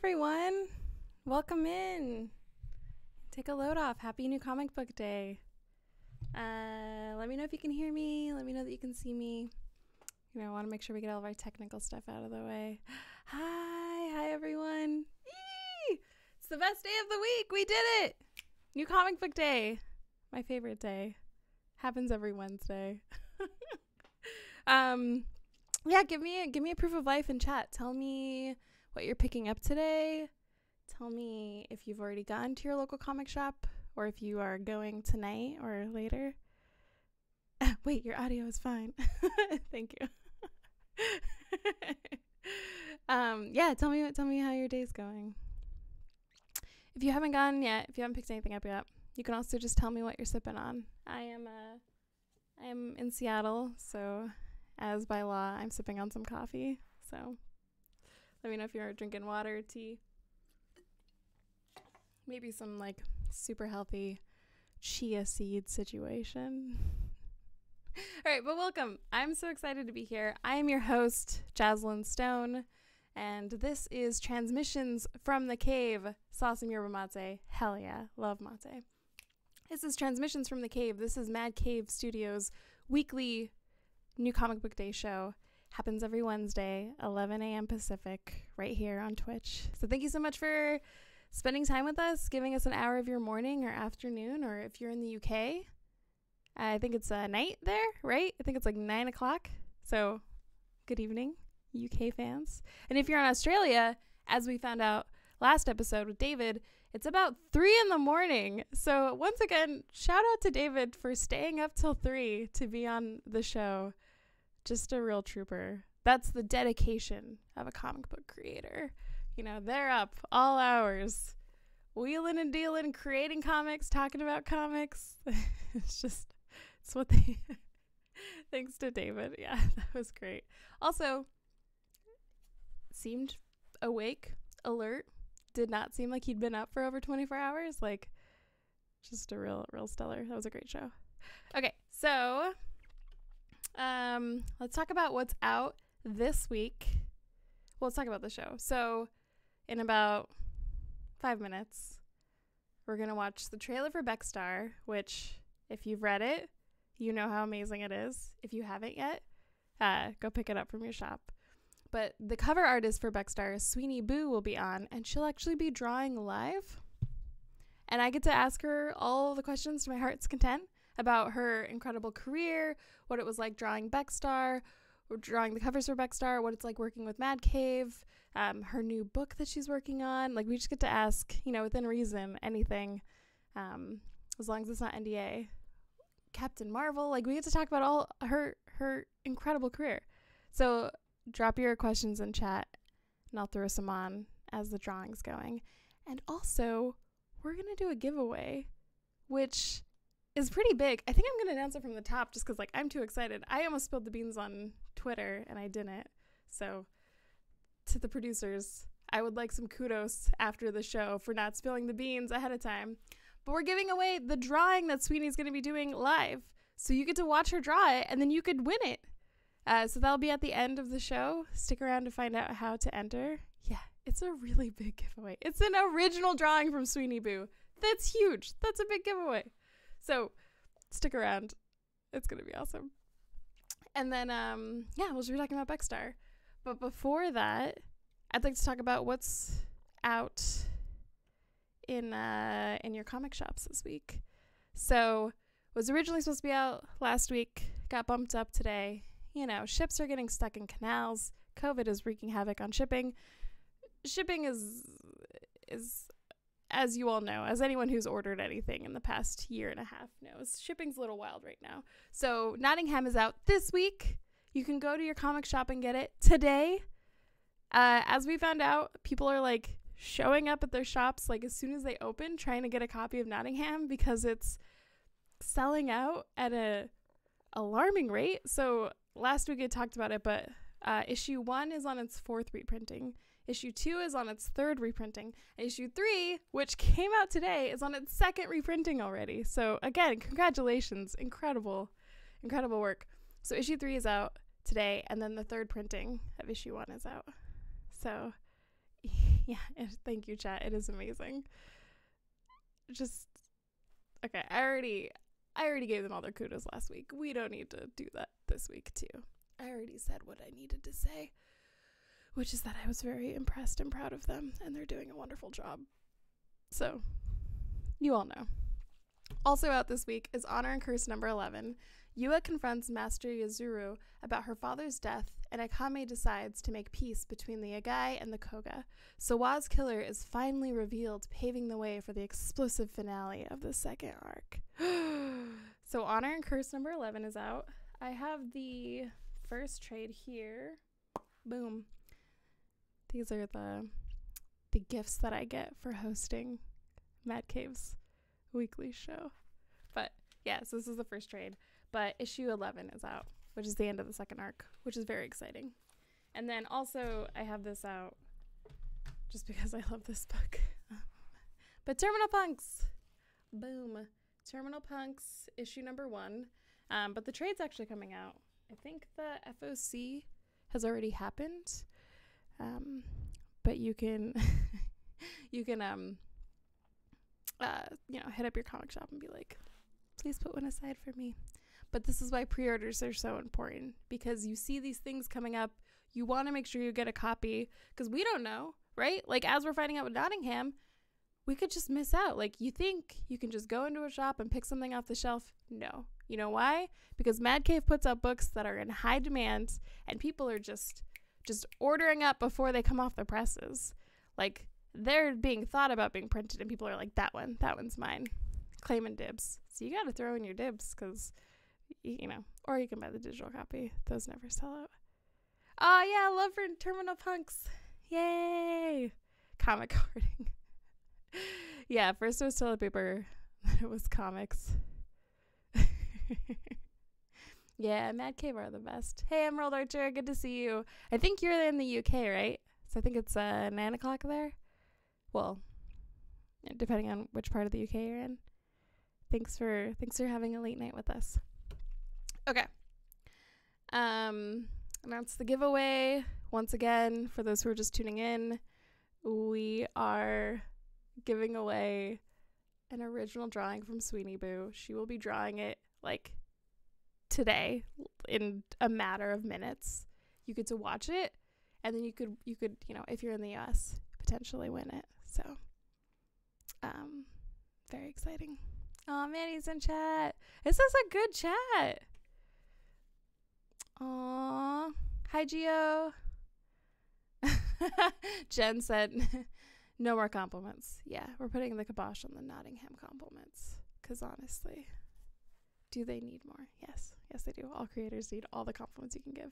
everyone. Welcome in. Take a load off. Happy New Comic Book Day. Let me know if you can hear me. Let me know that you can see me. I want to make sure we get all of our technical stuff out of the way. Hi everyone. Yee! It's the best day of the week. We did it. New Comic Book Day. My favorite day. Happens every Wednesday. Yeah, give me a proof of life in chat. Tell me what you're picking up today. Tell me if you've already gone to your local comic shop or if you are going tonight or later. Wait, your audio is fine. Thank you. Yeah, tell me how your day's going. If you haven't gone yet, if you haven't picked anything up yet, you can also just tell me what you're sipping on. I am in Seattle, so as by law, I'm sipping on some coffee. So let me know if you're drinking water or tea. Maybe some like super healthy chia seed situation. All right, but welcome. I'm so excited to be here. I am your host, Jazzlyn Stone, and this is Transmissions from the Cave. Sauce and yerba mate. Hell yeah, love mate. This is Transmissions from the Cave. This is Mad Cave Studios' weekly New Comic Book Day show. Happens every Wednesday, 11 a.m. Pacific, right here on Twitch. So thank you so much for spending time with us, giving us an hour of your morning or afternoon, or if you're in the UK, I think it's night there, right? I think it's like 9 o'clock. So good evening, UK fans. And if you're in Australia, as we found out last episode with David, it's about 3 in the morning. So once again, shout out to David for staying up till 3 to be on the show. Just a real trooper. That's the dedication of a comic book creator. They're up all hours, wheeling and dealing, creating comics, talking about comics. It's what they... Thanks to David. Yeah, that was great. Also, seemed awake, alert. Did not seem like he'd been up for over 24 hours. Like, just a real stellar. That was a great show. Okay, so let's talk about what's out this week. Well, let's talk about the show. So in about 5 minutes, we're going to watch the trailer for Becstar, which if you've read it, you know how amazing it is. If you haven't yet, go pick it up from your shop. But the cover artist for Becstar, Sweeney Boo, will be on, and she'll actually be drawing live. And I get to ask her all the questions to my heart's content about her incredible career, what it was like drawing Becstar, or drawing the covers for Becstar, what it's like working with Mad Cave, her new book that she's working on. Like, we just get to ask, within reason, anything, as long as it's not NDA. Captain Marvel, like, we get to talk about all her incredible career. So drop your questions in chat, and I'll throw some on as the drawing's going. And also, we're going to do a giveaway, which is pretty big. I think I'm going to announce it from the top just because, I'm too excited. I almost spilled the beans on Twitter, and I didn't. So, to the producers, I would like some kudos after the show for not spilling the beans ahead of time. But we're giving away the drawing that Sweeney's going to be doing live. So you get to watch her draw it, and then you could win it. So that'll be at the end of the show. Stick around to find out how to enter. Yeah, it's a really big giveaway. It's an original drawing from Sweeney Boo. That's huge. That's a big giveaway. So stick around. It's going to be awesome. And then, we'll just be talking about Becstar. But before that, I'd like to talk about what's out in your comic shops this week. So was originally supposed to be out last week, got bumped up today. Ships are getting stuck in canals. COVID is wreaking havoc on shipping. Shipping is, as you all know, as anyone who's ordered anything in the past year and a half knows, shipping's a little wild right now. So Nottingham is out this week. You can go to your comic shop and get it today. As we found out, people are showing up at their shops as soon as they open, trying to get a copy of Nottingham because it's selling out at a alarming rate. So last week I talked about it, but issue 1 is on its 4th reprinting. Issue 2 is on its 3rd reprinting. And issue 3, which came out today, is on its 2nd reprinting already. So again, congratulations. Incredible work. So issue 3 is out today, and then the 3rd printing of issue 1 is out. So Thank you, chat. It is amazing. Just okay. I already gave them all their kudos last week. We don't need to do that this week too. I already said what I needed to say, which is that I was very impressed and proud of them, and they're doing a wonderful job. So, you all know. Also out this week is Honor and Curse number 11. Yua confronts Master Yazuru about her father's death, and Akame decides to make peace between the Yagai and the Koga. Sawa's killer is finally revealed, paving the way for the explosive finale of the second arc. So Honor and Curse number 11 is out. I have the first trade here. Boom. These are the gifts that I get for hosting Mad Cave's weekly show. But yes, this is the first trade. But issue 11 is out, which is the end of the second arc, which is very exciting. And then also I have this out just because I love this book. But Terminal Punks. Boom. Terminal Punks issue number 1. But the trade's actually coming out. I think the FOC has already happened. But you can hit up your comic shop and be like, please put one aside for me. But this is why pre-orders are so important, because you see these things coming up, you want to make sure you get a copy, because we don't know, right? Like, as we're finding out with Nottingham, we could just miss out. Like, you think you can just go into a shop and pick something off the shelf? No. You know why? Because Mad Cave puts out books that are in high demand, and people are just ordering up before they come off the presses. Like, they're being thought about being printed, and people are like, that one's mine. Claiming dibs. So you got to throw in your dibs, because, or you can buy the digital copy. Those never sell out. Oh, yeah, love for Terminal Punks. Yay. Comic hoarding. Yeah, first it was toilet paper, then it was comics. Yeah, Mad Cave are the best. Hey, Emerald Archer, good to see you. I think you're in the UK, right? So I think it's 9 o'clock there. Well, depending on which part of the UK you're in. Thanks for having a late night with us. Okay. Announce the giveaway once again for those who are just tuning in. We are giving away an original drawing from Sweeney Boo. She will be drawing it like today in a matter of minutes. You get to watch it, and then you could if you're in the US, potentially win it. So very exciting. Oh, Manny's in chat. This is a good chat. Aw. Hi, Gio. Jen said, no more compliments. Yeah, we're putting the kibosh on the Nottingham compliments. Because honestly, do they need more? Yes. Yes, they do. All creators need all the compliments you can give.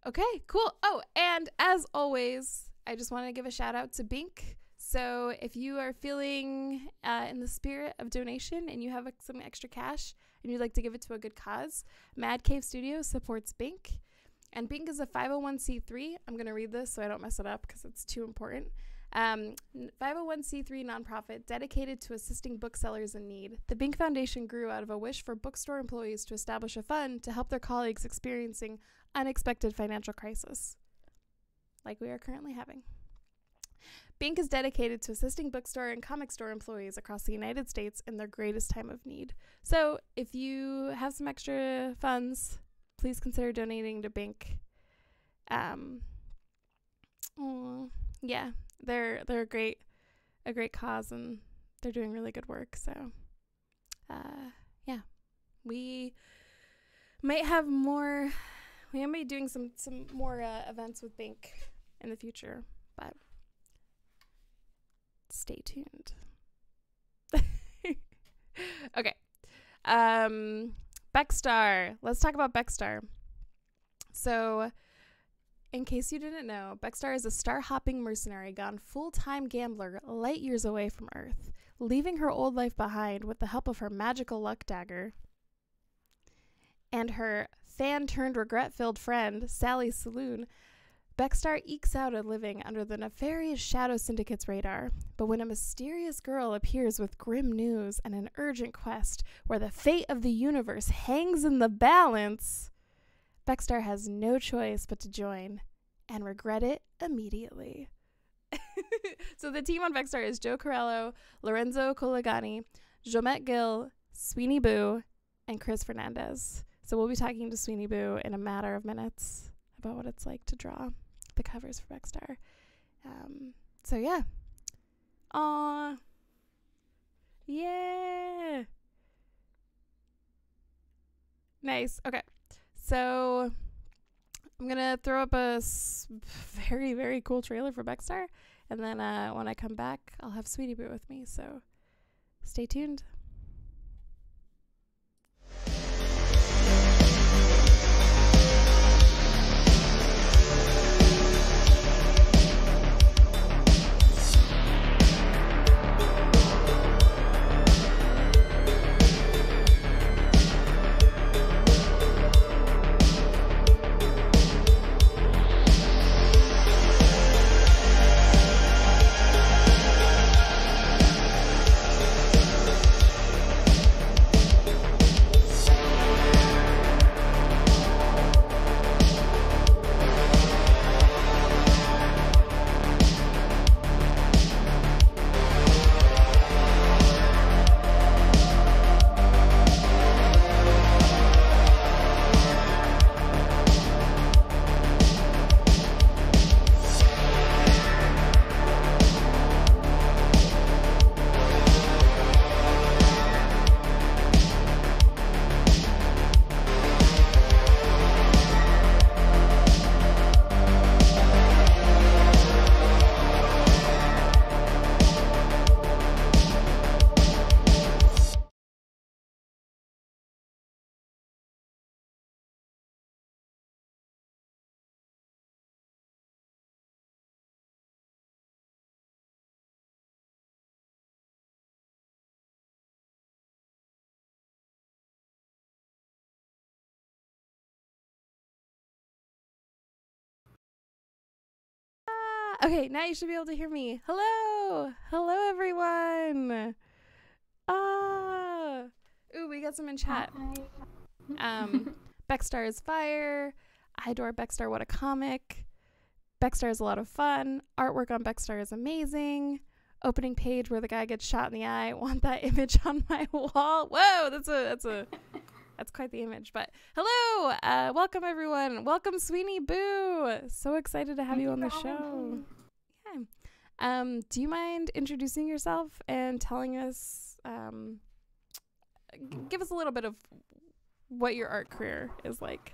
Okay, cool. Oh, and as always, I just want to give a shout out to Bink. So if you are feeling in the spirit of donation and you have some extra cash and you'd like to give it to a good cause, Mad Cave Studios supports Bink. And Bink is a 501c3. I'm going to read this so I don't mess it up because it's too important. 501c3 nonprofit dedicated to assisting booksellers in need. The Bink Foundation grew out of a wish for bookstore employees to establish a fund to help their colleagues experiencing unexpected financial crisis, like we are currently having. Bink is dedicated to assisting bookstore and comic store employees across the United States in their greatest time of need. So if you have some extra funds, please consider donating to Bink. Yeah, they're a great cause, and they're doing really good work. So, yeah, we might have more. We might be doing some more events with Bink in the future, but stay tuned. Okay. Becstar. Let's talk about Becstar. So, in case you didn't know, Becstar is a star-hopping mercenary gone full-time gambler light years away from Earth, leaving her old life behind with the help of her magical luck dagger and her fan-turned-regret-filled friend, Sally Saloon. Becstar ekes out a living under the nefarious Shadow Syndicate's radar, but when a mysterious girl appears with grim news and an urgent quest where the fate of the universe hangs in the balance, Becstar has no choice but to join and regret it immediately. So the team on Becstar is Joe Corello, Lorenzo Colagani, Jomette Gill, Sweeney Boo, and Chris Fernandez. So we'll be talking to Sweeney Boo in a matter of minutes about what it's like to draw the covers for Becstar. So yeah. Aw. Yeah. Nice. Okay. So I'm going to throw up a very, very cool trailer for Becstar. And then when I come back, I'll have Sweeney Boo with me. So stay tuned. Okay, now you should be able to hear me. Hello! Hello, everyone! Ooh, we got some in chat. Becstar is fire. I adore Becstar. What a comic. Becstar is a lot of fun. Artwork on Becstar is amazing. Opening page where the guy gets shot in the eye. Want that image on my wall. Whoa, that's quite the image. But hello, welcome everyone. Welcome Sweeney Boo. So excited to have you on the show. Yeah. Do you mind introducing yourself and telling us, give us a little bit of what your art career is like?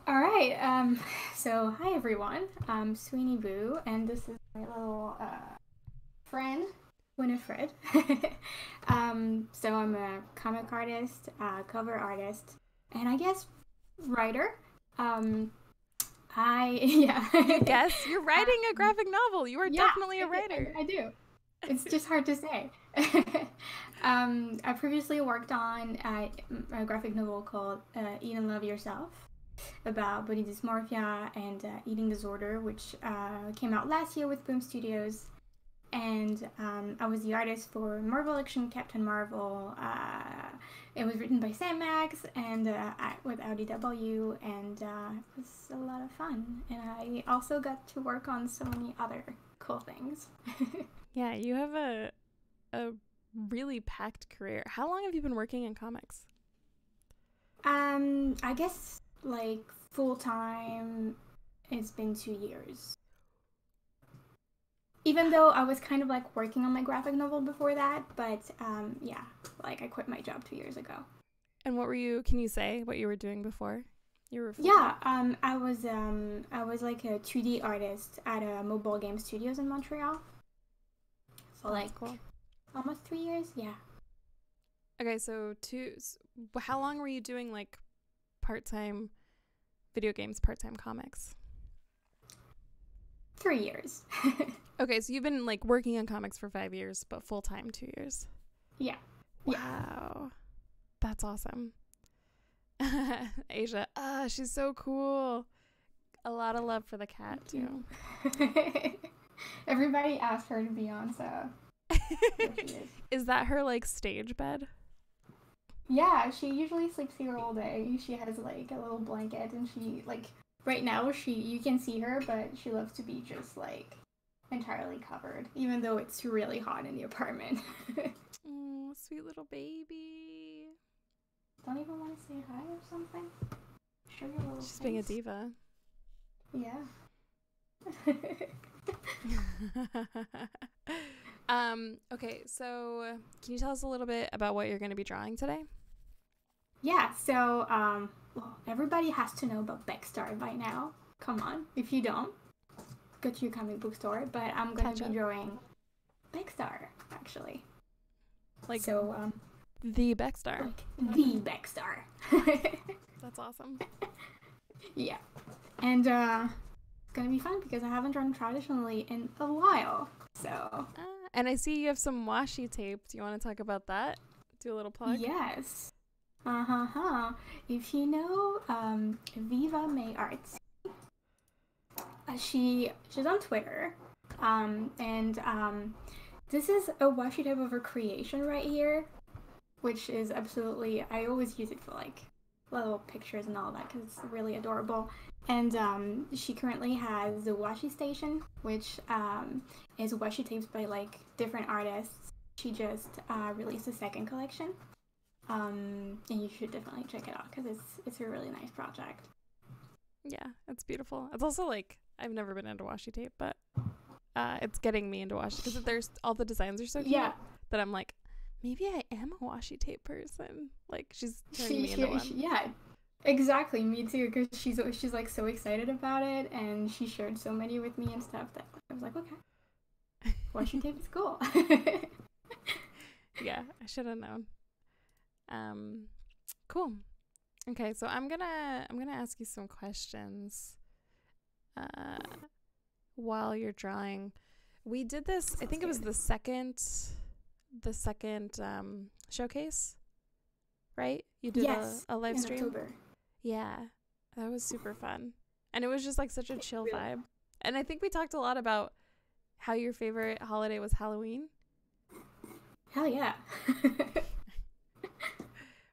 All right. So hi everyone. I'm Sweeney Boo, and this is my little friend Winifred. So I'm a comic artist, cover artist, and I guess writer. You guess you're writing a graphic novel. You are definitely a writer. I do. It's just hard to say. I previously worked on a graphic novel called Eat and Love Yourself, about body dysmorphia and eating disorder, which came out last year with Boom Studios. And I was the artist for Marvel Action Captain Marvel. It was written by Sam Max and with IDW, and it was a lot of fun. And I also got to work on so many other cool things. Yeah, you have a really packed career. How long have you been working in comics? I guess like full time, it's been 2 years. Even though I was kind of like working on my graphic novel before that, but yeah, like I quit my job 2 years ago. And what were you? Can you say what you were doing before? You were I was like a 2D artist at a mobile game studios in Montreal. So like cool. Almost 3 years, yeah. Okay, so how long were you doing like part-time video games, part-time comics? 3 years. Okay, so you've been like working on comics for 5 years, but full-time 2 years. Yeah. Wow. That's awesome. Asia, she's so cool. A lot of love for the cat too. Everybody asked her to be on, so is that her like stage bed? Yeah, she usually sleeps here all day. She has like a little blanket, and she like right now you can see her, but she loves to be just like entirely covered, even though it's really hot in the apartment. Oh, sweet little baby. Don't even want to say hi or something? Show your little She's face. being a diva. Yeah. Okay, so can you tell us a little bit about what you're going to be drawing today? Yeah, so, well, everybody has to know about Becstar by now. Come on, if you don't, go to your comic book store. But I'm going to be drawing Becstar, actually. Like, so, the Becstar. Like, the Becstar. That's awesome. Yeah. And, it's going to be fun because I haven't drawn traditionally in a while, so. And I see you have some washi tape. Do you want to talk about that? Do a little plug? Yes. If you know Viva May Arts, she's on Twitter, and this is a washi tape of her creation right here, which is absolutely, I always use it for like little pictures and all that because it's really adorable. And she currently has the washi station, which is washi tapes by like different artists. She just released a second collection. And you should definitely check it out because it's a really nice project. Yeah, it's beautiful. It's also like, I've never been into washi tape, but it's getting me into washi because there's all the designs are so cute that I'm like, maybe I am a washi tape person. Like she's turning me into one. Yeah, exactly. Me too. Because she's like so excited about it, and she shared so many with me and stuff that I was like, okay, washi tape is cool. Yeah, I should have known. Cool. Okay, so I'm gonna ask you some questions while you're drawing. We did this, I think it was the second showcase, right? You did a live stream? October. Yeah, that was super fun. And it was just like such a chill vibe. And I think we talked a lot about how your favorite holiday was Halloween. Hell yeah.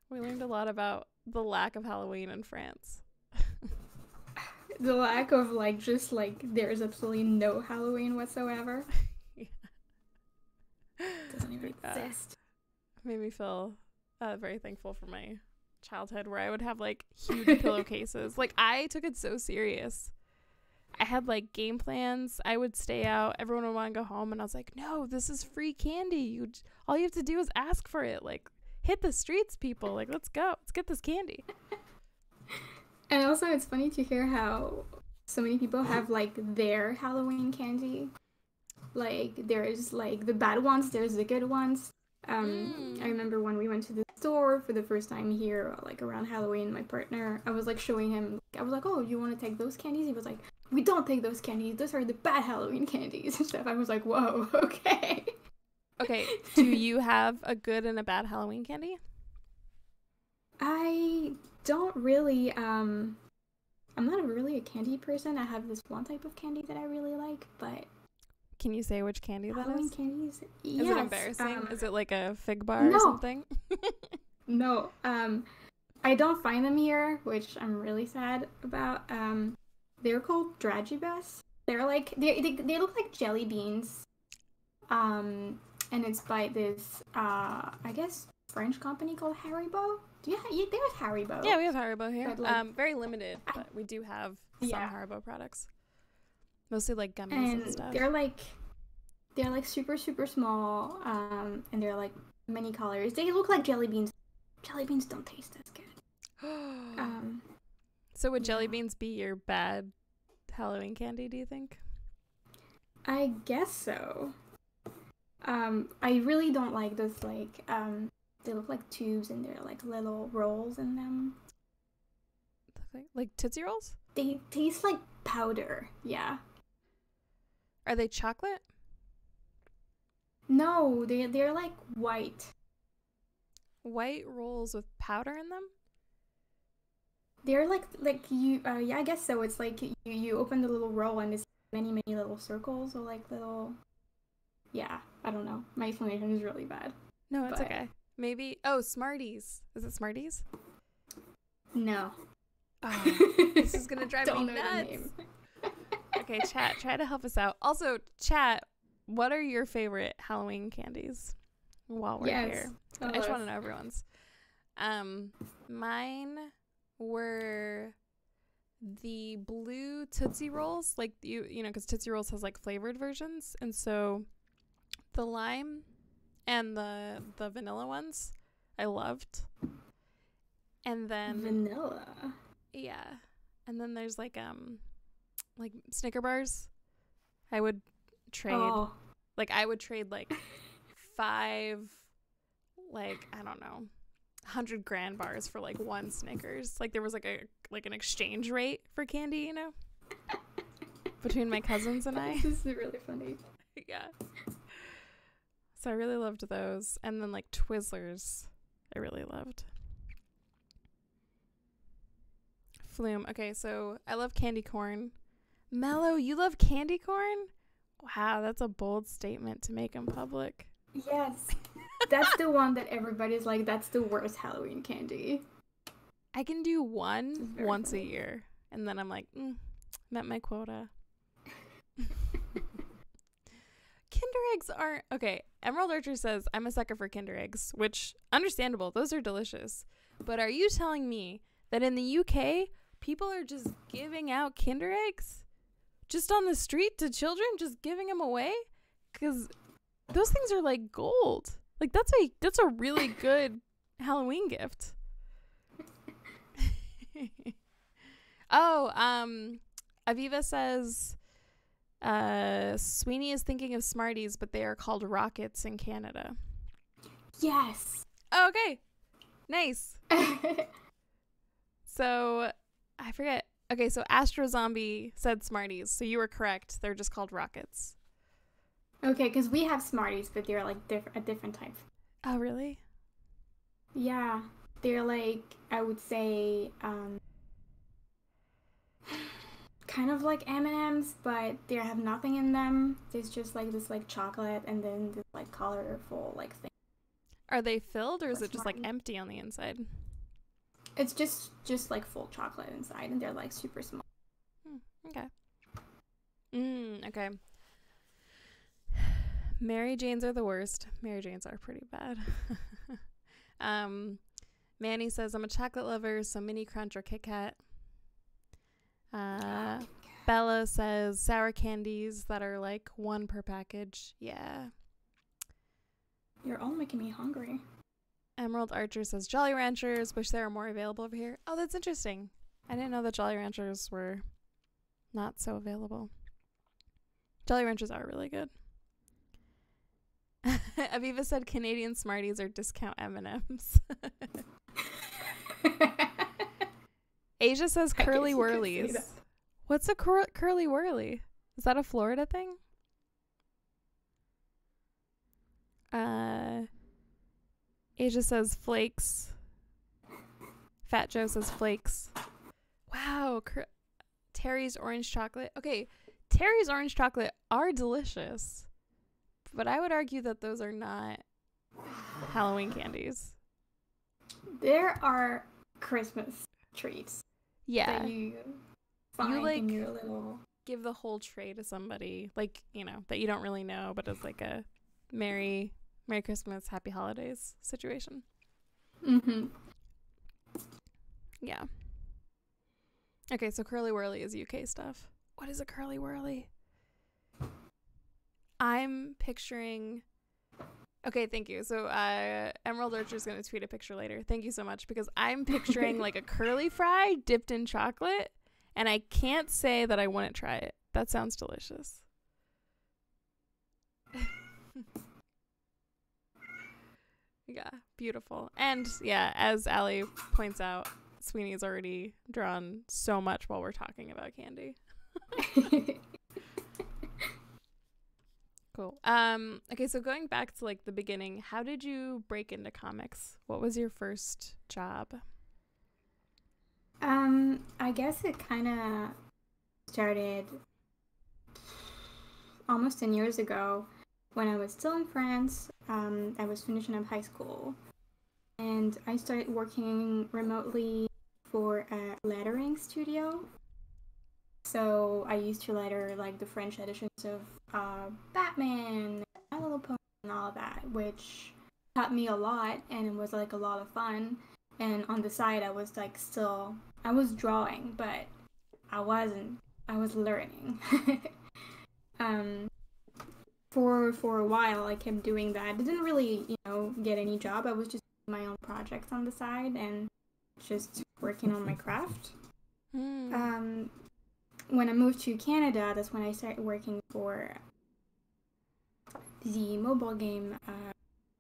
We learned a lot about the lack of Halloween in France. The lack of like, just like, there's absolutely no Halloween whatsoever. Yeah. Doesn't even exist. Made me feel very thankful for my childhood where I would have like huge pillowcases. Like I took it so serious. I had like game plans. I would stay out. Everyone would want to go home, and I was like, "No, this is free candy. All you have to do is ask for it. Like, hit the streets, people. Like, let's go. Let's get this candy." And also, it's funny to hear how so many people have like their Halloween candy. Like, there's like the bad ones. There's the good ones. I remember when we went to the store for the first time here, like around Halloween, my partner, I was like showing him, I was like, "Oh, you want to take those candies?" He was like, "We don't take those candies. Those are the bad Halloween candies," and stuff. I was like, "Whoa, okay." Okay, do you have a good and a bad Halloween candy? I don't really, I'm not really a candy person. I have this one type of candy that I really like, but... Can you say which candy that Halloween is? Candies? Is it embarrassing? Is it like a fig bar no. or something? No, I don't find them here, which I'm really sad about. They're called Dragibus. They're like, they look like jelly beans. And it's by this, I guess, French company called Haribo. There's Haribo. Yeah, we have Haribo here. But, like, very limited, but we do have some Haribo products. Mostly like gummies and stuff. They're like super, super small, and they're like many colors. They look like jelly beans. Jelly beans don't taste as good. So would jelly beans be your bad Halloween candy, do you think? I guess so. I really don't like those, like, they look like tubes and they're like little rolls in them. Like Tootsie Rolls? They taste like powder, yeah. Are they chocolate? No, they're like white. White rolls with powder in them? They're like you, yeah, I guess so. It's like you open the little roll and it's many, many little circles or like little, yeah, I don't know. My explanation is really bad. No, it's okay. Maybe, Smarties. Is it Smarties? No. Oh, this is going to drive me nuts. Okay, chat, try to help us out. Also, chat, what are your favorite Halloween candies while we're here? I just want to know everyone's. Mine were the blue Tootsie Rolls, like you know, because Tootsie Rolls has like flavored versions, and so the lime and the vanilla ones I loved. And then vanilla. Yeah. And then there's like Snicker bars. I would trade I would trade like 5 like I don't know 100 grand bars for like one Snickers. Like there was like an exchange rate for candy, you know, between my cousins and I. This is really funny. Yeah. So I really loved those. And then like Twizzlers I really loved. Flume. Okay, so I love candy corn. Mello, you love candy corn? Wow, that's a bold statement to make in public. Yes. That's the one that everybody's like, that's the worst Halloween candy. I can do one once a year. And then I'm like, met my quota. Kinder eggs aren't... Okay, Emerald Archer says, I'm a sucker for Kinder eggs, which, understandable, those are delicious. But are you telling me that in the UK, people are just giving out Kinder eggs? Just on the street to children, just giving them away? Because those things are like gold. Like, that's a really good Halloween gift. Aviva says... Sweeney is thinking of Smarties, but they are called Rockets in Canada. Yes. Oh, okay. Nice. So, I forget. Okay, so Astro Zombie said Smarties, so you were correct. They're just called Rockets. Okay, because we have Smarties, but they're like a different type. Oh, really? Yeah. They're like, I would say, kind of like M&Ms, but they have nothing in them. There's just like this like chocolate and then this like colorful like thing. Are they filled or is it just like empty on the inside? It's just like full chocolate inside and they're like super small. Okay. Okay. Mary Janes are the worst. Mary Janes are pretty bad. Manny says, I'm a chocolate lover, so Mini Crunch or Kit Kat. Bella says sour candies that are like 1 per package. Yeah. You're all making me hungry. Emerald Archer says Jolly Ranchers. Wish there were more available over here. Oh, that's interesting. I didn't know that Jolly Ranchers were not so available. Jolly Ranchers are really good. Aviva said Canadian Smarties are discount M&Ms. Asia says Curly Whirlies. What's a Curly Whirly? Is that a Florida thing? Asia says Flakes. Fat Joe says Flakes. Wow. Terry's Orange Chocolate. Okay, Terry's Orange Chocolate are delicious. But I would argue that those are not Halloween candies. There are Christmas treats. Yeah. That you find like in your little... give the whole tray to somebody, like, you know, that you don't really know, but it's like a Merry Christmas, Happy Holidays situation. Mm-hmm. Yeah. Okay, so Curly Whirly is UK stuff. What is a Curly Whirly? I'm picturing... Okay, thank you. So Emerald Archer's going to tweet a picture later. Thank you so much, because I'm picturing like a curly fry dipped in chocolate, and I can't say that I wouldn't try it. That sounds delicious. Yeah, beautiful. And yeah, as Allie points out, Sweeney's already drawn so much while we're talking about candy. Cool. Okay, so going back to like the beginning, how did you break into comics? What was your first job? I guess it kind of started almost 10 years ago when I was still in France. I was finishing up high school and I started working remotely for a lettering studio. So I used to letter like the French editions of Batman, My Little Pony, and all that, which taught me a lot, and it was like a lot of fun. And on the side, I was like I was drawing, but I wasn't. I was learning. um, for a while, I kept doing that. Didn't really, get any job. I was just doing my own projects on the side and just working on my craft. When I moved to Canada, that's when I started working for the mobile game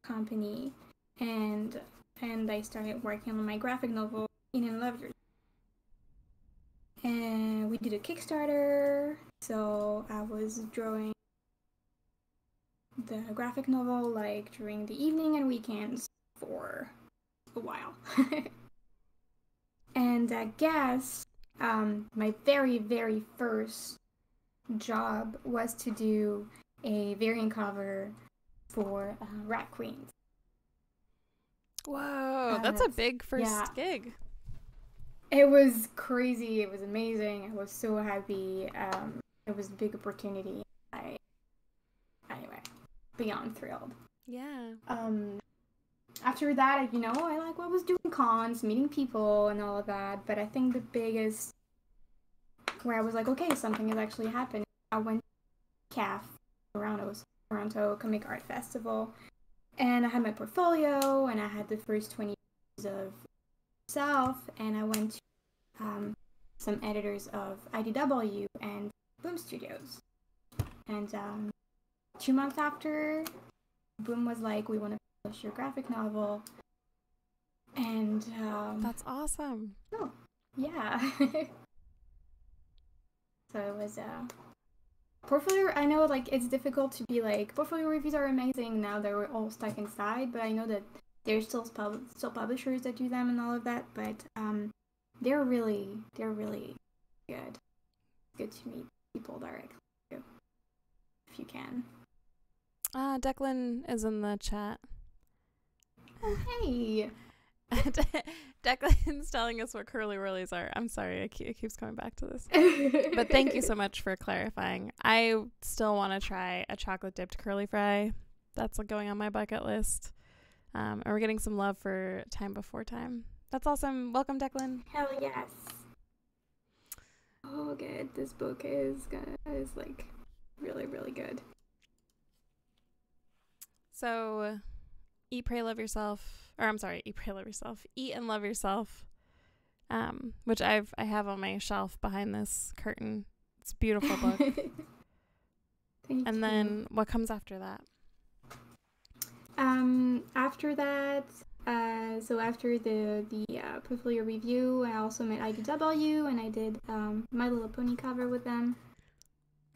company, and I started working on my graphic novel, Eat and Love Yourself. And we did a Kickstarter, so I was drawing the graphic novel like during the evening and weekends for a while. And I guess my very, very first job was to do a variant cover for Rat Queens. Whoa, that's a big first gig. It was crazy. It was amazing. I was so happy. It was a big opportunity. Anyway, beyond thrilled. Yeah. After that, I was doing cons, meeting people, and all of that. But I think the biggest, where I was like, okay, something is actually happening. I went to CAF, Toronto Comic Art Festival, and I had my portfolio, and I had the first 20 years of self, and I went to some editors of IDW and Boom Studios. And 2 months after, Boom was like, we want to publish your graphic novel. And that's awesome. Oh, yeah. So it was portfolio. I know like it's difficult to be like, portfolio reviews are amazing. Now they're all stuck inside, but I know that there's still publishers that do them and all of that, but they're really good. Good to meet people directly too, if you can. Declan is in the chat. Oh, hey. Declan's telling us what curly whirlies are. I'm sorry, it keeps coming back to this. But thank you so much for clarifying. I still want to try a chocolate dipped curly fry. That's going on my bucket list. And we're getting some love for Time Before Time. That's awesome. Welcome, Declan. Hell yes. Oh, good. This book is like really, really good. So, Eat, Pray, Love Yourself. Or I'm sorry, Eat, Pray, Love Yourself. Eat and Love Yourself. Which I have on my shelf behind this curtain. It's a beautiful book. Thank you. Then what comes after that? After that, so after the portfolio review, I also met IDW and I did My Little Pony cover with them.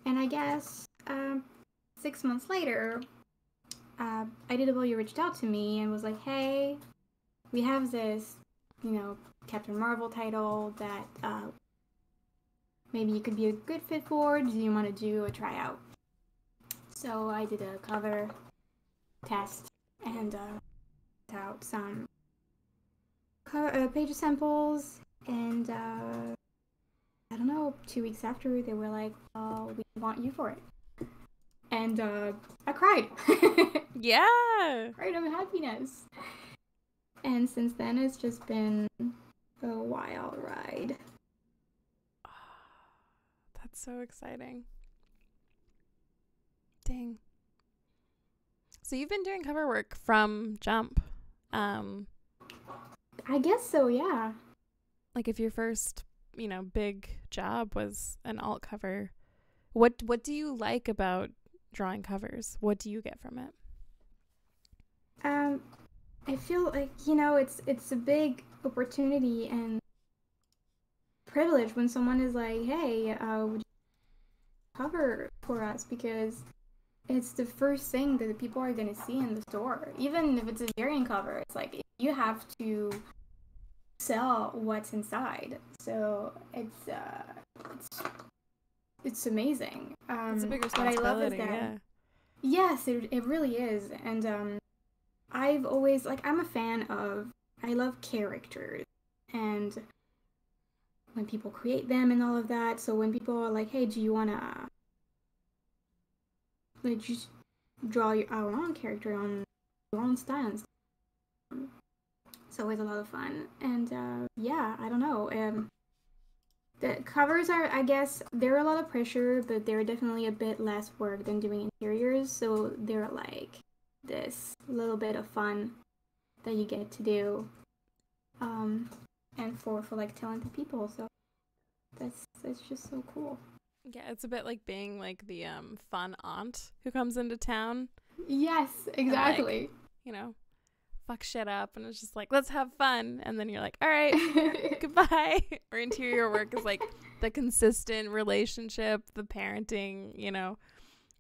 And I guess 6 months later, IDW reached out to me and was like, hey, we have this, Captain Marvel title that maybe you could be a good fit for. Do you want to do a tryout? So I did a cover test and out some page samples, and I don't know, 2 weeks after, they were like, we want you for it. And I cried. Yeah. Cried of happiness. And since then, it's just been a wild ride. That's so exciting. Dang. So you've been doing cover work from Jump. I guess so, yeah. Like if your first, big job was an alt cover, what do you like about drawing covers? What do you get from it? I feel like, it's a big opportunity and privilege when someone is like, hey, would you cover for us? Because it's the first thing that the people are going to see in the store. Even if it's a variant cover, it's like you have to sell what's inside. So it's amazing. It's a big responsibility. What I love is that, yeah. Yes, it really is. And I've always, I love characters. And when people create them and all of that. So when people are like, hey, do you want to like just draw our own character on your own style and stuff. It's always a lot of fun. And yeah, I don't know. The covers are, I guess, they're a lot of pressure, but they're definitely a bit less work than doing interiors. So they're like this little bit of fun that you get to do, and for like talented people. So that's just so cool. Yeah, it's a bit like being like the fun aunt who comes into town. Yes, exactly. And, like, you know, fuck shit up, and it's just like, let's have fun, and then you're like, all right, goodbye. Or interior work is like the consistent relationship, the parenting, you know,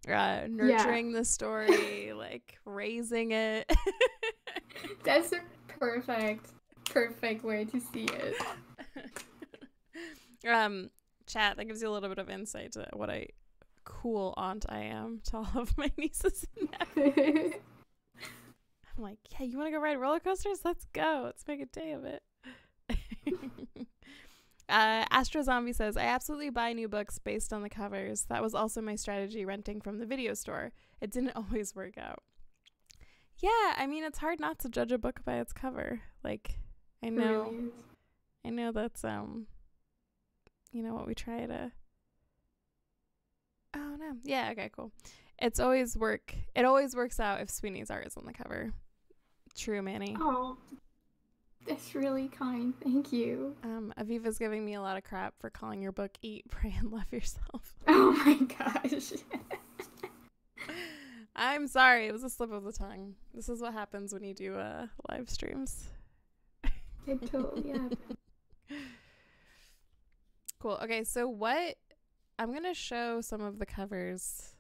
nurturing the story, like raising it. That's a perfect way to see it. Chat, that gives you a little bit of insight to what a cool aunt I am to all of my nieces and nephews. I'm like, yeah, you want to go ride roller coasters? Let's go. Let's make a day of it. Astro Zombie says, I absolutely buy new books based on the covers. That was also my strategy renting from the video store. It didn't always work out. Yeah, I mean, it's hard not to judge a book by its cover. Like, I know that's you know what we try to. Oh no. Yeah, okay, cool. It always works out if Sweeney's art is on the cover. True, Manny. Oh, that's really kind. Thank you. Aviva's giving me a lot of crap for calling your book Eat, Pray, and Love Yourself. Oh my gosh. I'm sorry, it was a slip of the tongue. This is what happens when you do live streams. It totally happened. Cool. Okay, so I'm going to show some of the covers,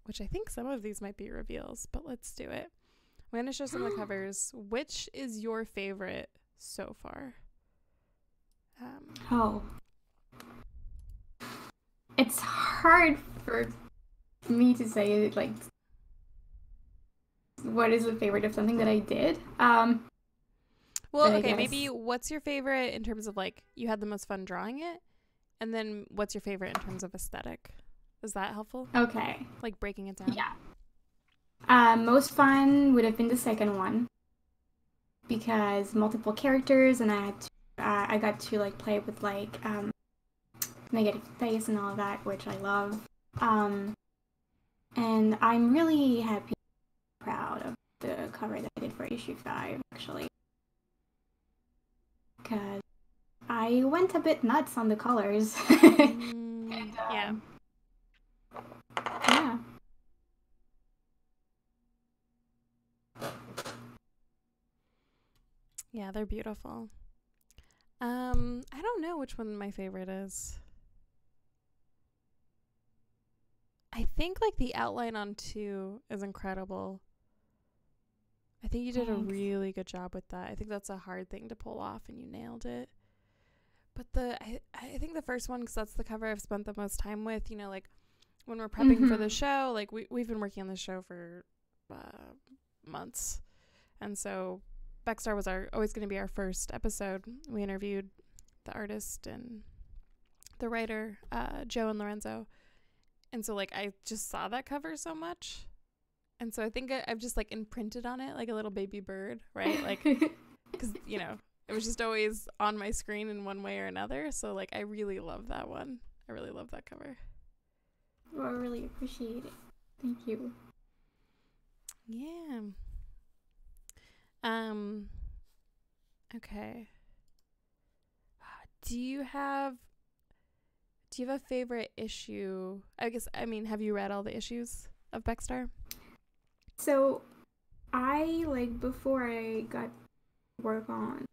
which I think some of these might be reveals, but let's do it. I'm going to show some of the covers. Which is your favorite so far? It's hard for me to say, like, what is the favorite of something that I did. Well, okay, maybe what's your favorite in terms of, like, you had the most fun drawing it? And then what's your favorite in terms of aesthetic? Is that helpful? Okay. Like breaking it down? Yeah. Most fun would have been the second one because multiple characters, and I got to like play with like negative space and all of that, which I love. And I'm really happy, proud of the cover that I did for issue 5, actually. Because I went a bit nuts on the colors. And, yeah. Yeah. Yeah, they're beautiful. I don't know which one my favorite is. I think like the outline on 2 is incredible. I think you did a really good job with that. I think that's a hard thing to pull off, and you nailed it. But I think the first one, because that's the cover I've spent the most time with, you know, like when we're prepping for the show, like we've been working on the show for months. And so Becstar was always going to be our first episode. We interviewed the artist and the writer, Joe and Lorenzo. And so like I just saw that cover so much. And so I think I've just like imprinted on it like a little baby bird, right? Like, because, you know, it was just always on my screen in one way or another. So like I really love that one. I really love that cover. Well, I really appreciate it. Thank you. Yeah. Okay. Do you have a favorite issue? I mean, have you read all the issues of Becstar? So, I, like, before I got to work on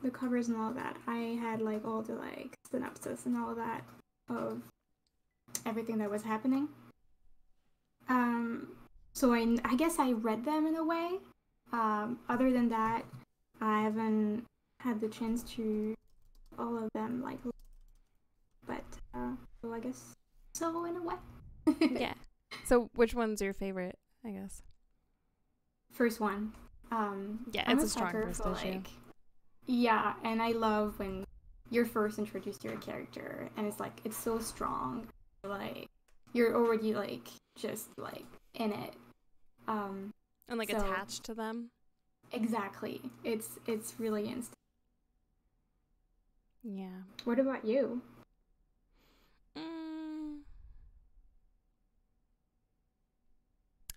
the covers and all that, I had, like, all the, like, synopsis and all that of everything that was happening. So I guess I read them in a way. Other than that, I haven't had the chance to all of them, like, but, so I guess so in a way. Yeah. So which one's your favorite, I guess? First one. Yeah, I'm it's a strong sucker first for, issue. like, yeah, and I love when you're first introduced to your character, and it's like it's so strong, like you're already like just like in it, and like so attached to them. exactly, it's really instant. Yeah. What about you?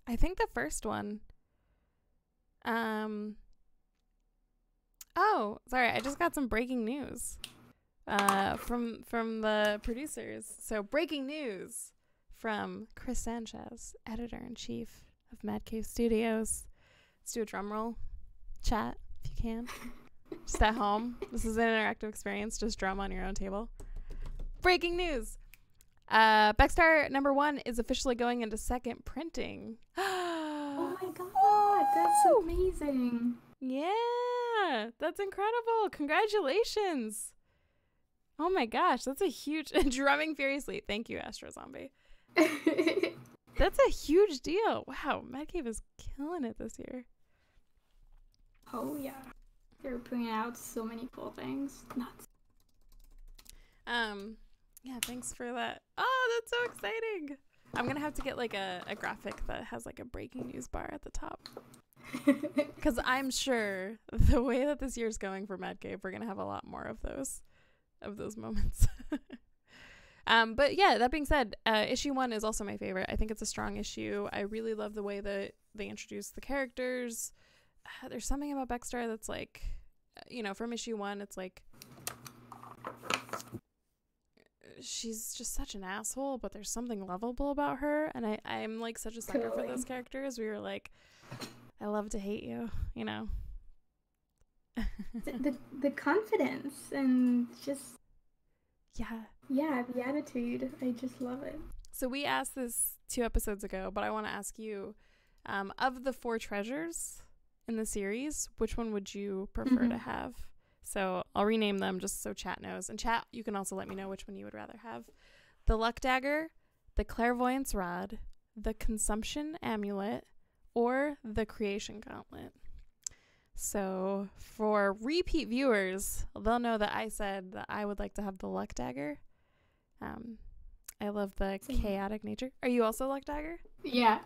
I think the first one. Oh, sorry, I just got some breaking news from the producers. So breaking news from Chris Sanchez, editor-in-chief of Mad Cave Studios. Let's do a drum roll. Chat, if you can. Just at home. This is an interactive experience. Just drum on your own table. Breaking news. Becstar #1 is officially going into second printing. Oh my god, that's amazing. Yeah, that's incredible. Congratulations. Oh my gosh, that's a huge drumming furiously. Thank you, Astro Zombie. That's a huge deal. Wow, Mad Cave is killing it this year. Oh yeah. They're putting out so many cool things. Nuts. Yeah, thanks for that. Oh, that's so exciting. I'm gonna have to get like a graphic that has like a breaking news bar at the top. Because I'm sure the way that this year's going for Mad Cave, we're gonna have a lot more of those moments. But yeah, that being said, issue 1 is also my favorite. I think it's a strong issue. I really love the way that they introduce the characters. There's something about Becstar that's like, from issue 1, it's like she's just such an asshole, but there's something lovable about her, and I'm like such a sucker for those characters. We were like, I love to hate you, the confidence and just yeah, the attitude. I just love it. So we asked this 2 episodes ago, but I want to ask you, of the 4 treasures in the series, which one would you prefer to have? So I'll rename them just so chat knows. And chat, you can also let me know which one you would rather have. The Luck Dagger, the Clairvoyance Rod, the Consumption Amulet, or the Creation Gauntlet. So for repeat viewers, they'll know that I said that I would like to have the Luck Dagger. I love the chaotic nature. Are you also Luck Dagger? Yeah.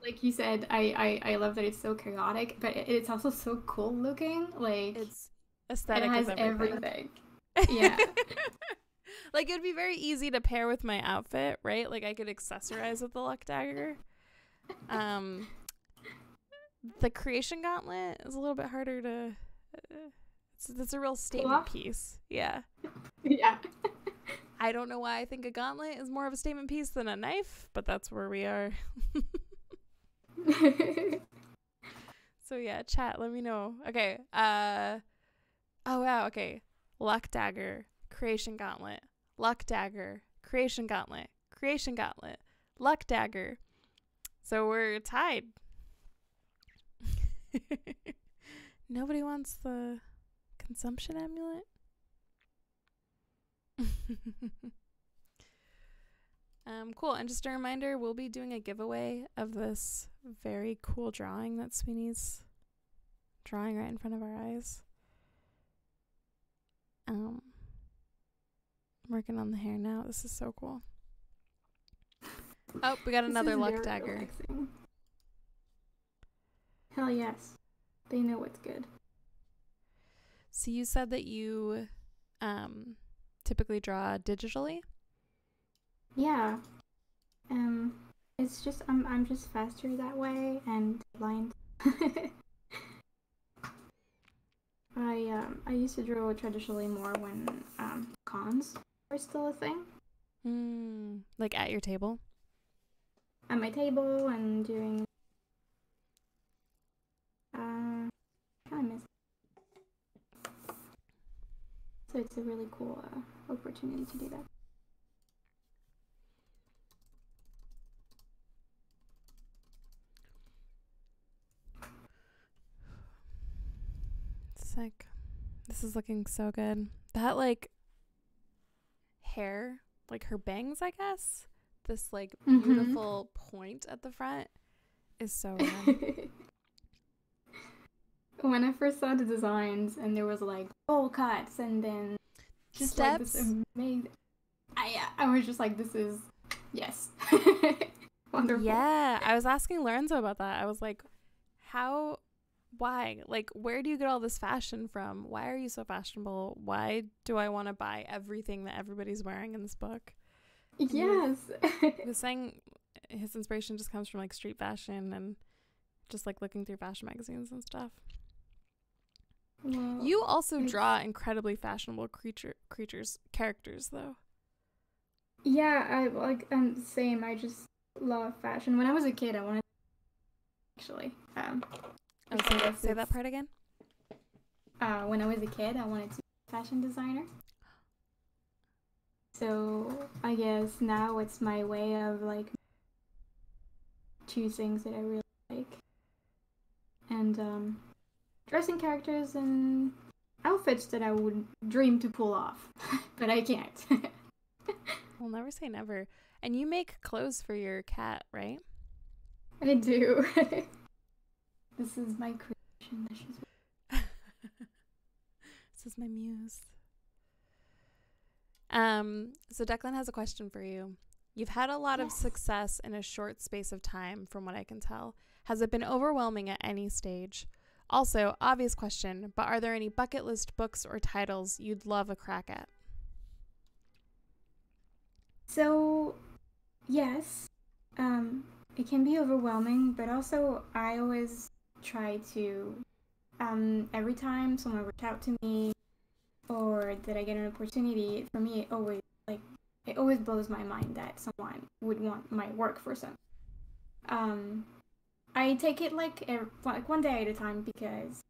Like you said, I love that it's so chaotic, but it's also so cool looking. Like it's aesthetic. It has everything. Yeah. Like it would be very easy to pair with my outfit, right? Like I could accessorize with the Luck Dagger. The Creation Gauntlet is a little bit harder to. It's a real statement piece. Yeah. Yeah. I don't know why I think a gauntlet is more of a statement piece than a knife, but that's where we are. So yeah, chat, let me know. Okay. Oh wow, okay. Luck Dagger, Creation Gauntlet. Luck Dagger, Creation Gauntlet. Creation Gauntlet. Luck Dagger. So we're tied. Nobody wants the Consumption Amulet? Cool. And just a reminder, we'll be doing a giveaway of this very cool drawing that Sweeney's drawing right in front of our eyes. I'm working on the hair now. This is so cool. Oh, we got another Luck Dagger. Relaxing. Hell yes. They know what's good. So you said that you typically draw digitally? Yeah. It's just I'm just faster that way and blind. I used to draw traditionally more when cons were still a thing. Like at your table? At my table and doing kind of miss. So it's a really cool opportunity to do that. Sick. This is looking so good. That like hair, like her bangs, I guess. This like beautiful point at the front is so rad. when I first saw the designs and there was like bowl cuts and then just Steps. like this amazing. I was just like, this is yes, wonderful. Yeah, I was asking Lorenzo about that. I was like, why? Like, where do you get all this fashion from? Why are you so fashionable? Why do I want to buy everything that everybody's wearing in this book? Yes. He was saying his inspiration just comes from like street fashion and just like looking through fashion magazines and stuff. Well, You also draw incredibly fashionable characters though. yeah, I'm the same. I just love fashion. When I was a kid, I wanted actually. Say that part again. When I was a kid, I wanted to be a fashion designer. So I guess now it's my way of like choose things that I really like and dressing characters and outfits that I would dream to pull off, but I can't. We'll never say never. And you make clothes for your cat, right? I do. This is my creation. This is my muse. So Declan has a question for you. You've had a lot of success in a short space of time, from what I can tell. Has it been overwhelming at any stage? Also, obvious question, but are there any bucket list books or titles you'd love a crack at? So, yes, it can be overwhelming, but also I always try to, every time someone reaches out to me or that I get an opportunity, for me, it always blows my mind that someone would want my work for some. I take it like one day at a time because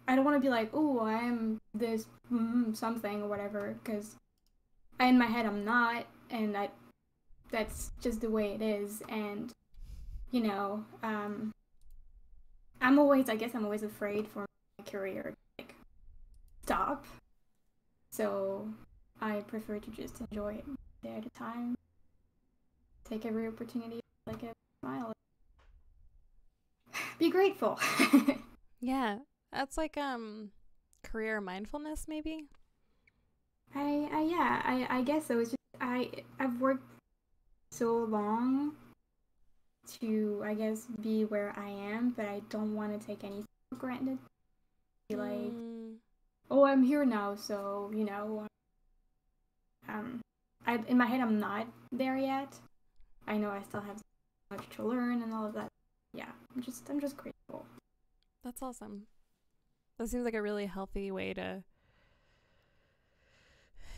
I don't want to be like, oh, I'm this something or whatever, because in my head I'm not, and that's just the way it is. And you know, I'm always afraid for my career to like stop, so I prefer to just enjoy it a day at a time, take every opportunity like a smile, be grateful. Yeah, that's like career mindfulness maybe. I guess so. It's just I've worked so long to, I guess, be where I am, but I don't want to take anything for granted. Be like, oh, I'm here now, so you know, in my head I'm not there yet. I know I still have so much to learn and all of that. Yeah, I'm just grateful. That's awesome. That seems like a really healthy way to